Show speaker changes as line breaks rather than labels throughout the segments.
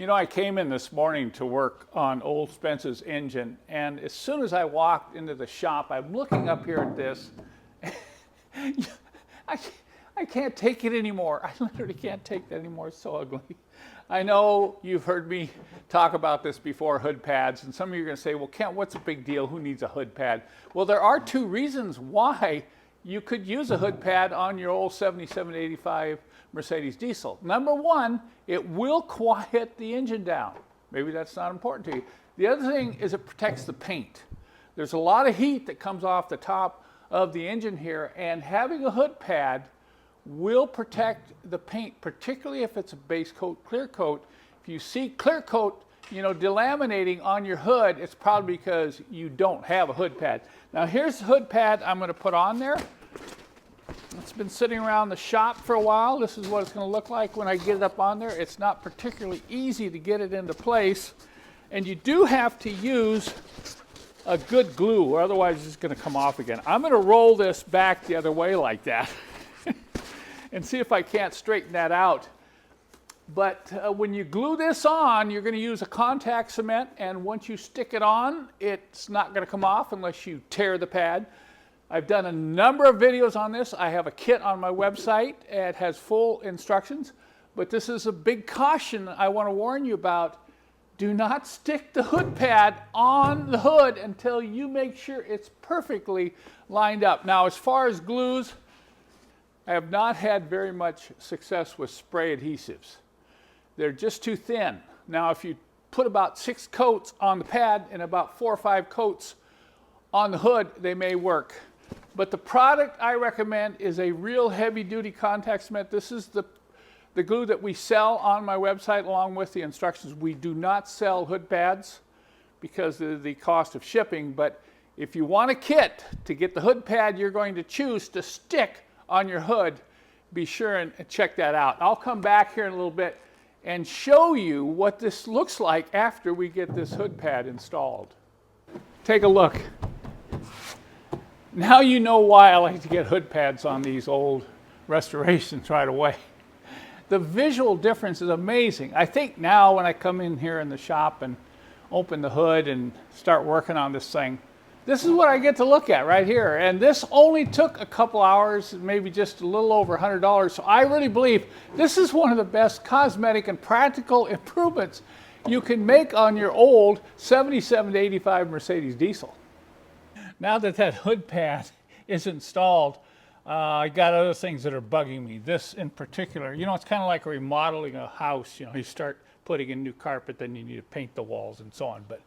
You know, I came in this morning to work on old Spence's engine, and as soon as I walked into the shop, I'm looking up here at this. I can't take it anymore. I literally can't take that anymore. It's so ugly. I know you've heard me talk about this before, hood pads, and some of you are going to say, well, Kent, what's a big deal? Who needs a hood pad? Well, there are two reasons why you could use a hood pad on your old 7785 Mercedes diesel. Number one, it will quiet the engine down. Maybe that's not important to you. The other thing is it protects the paint. There's a lot of heat that comes off the top of the engine here, and having a hood pad will protect the paint, particularly if it's a base coat, clear coat. If you see clear coat, delaminating on your hood, it's probably because you don't have a hood pad. Now here's the hood pad I'm going to put on there. It's been sitting around the shop for a while. This is what it's going to look like when I get it up on there. It's not particularly easy to get it into place, and you do have to use a good glue, or otherwise it's going to come off again. I'm going to roll this back the other way like that and see if I can't straighten that out. But when you glue this on, you're going to use a contact cement, and once you stick it on, it's not going to come off unless you tear the pad. I've done a number of videos on this. I have a kit on my website. It has full instructions, but this is a big caution I want to warn you about. Do not stick the hood pad on the hood until you make sure it's perfectly lined up. Now, as far as glues, I have not had very much success with spray adhesives. They're just too thin. Now, if you put about 6 coats on the pad and about 4 or 5 coats on the hood, they may work. But the product I recommend is a real heavy-duty contact cement. This is the glue that we sell on my website along with the instructions. We do not sell hood pads because of the cost of shipping, but if you want a kit to get the hood pad you're going to choose to stick on your hood, be sure and check that out. I'll come back here in a little bit and show you what this looks like after we get this hood pad installed. Take a look. Now you know why I like to get hood pads on these old restorations right away. The visual difference is amazing. I think now when I come in here in the shop and open the hood and start working on this thing, this is what I get to look at right here. And this only took a couple hours, maybe just a little over $100. So I really believe this is one of the best cosmetic and practical improvements you can make on your old 77 to 85 Mercedes diesel. Now that that hood pad is installed, I got other things that are bugging me. This in particular, it's kind of like remodeling a house. You start putting in new carpet, then you need to paint the walls and so on. But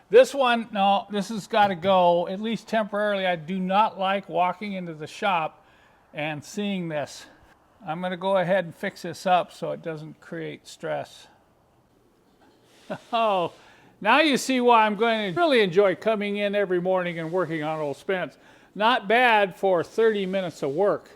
this one, no, this has got to go, at least temporarily. I do not like walking into the shop and seeing this. I'm going to go ahead and fix this up so it doesn't create stress. Oh, now you see why I'm going to really enjoy coming in every morning and working on old Spence. Not bad for 30 minutes of work.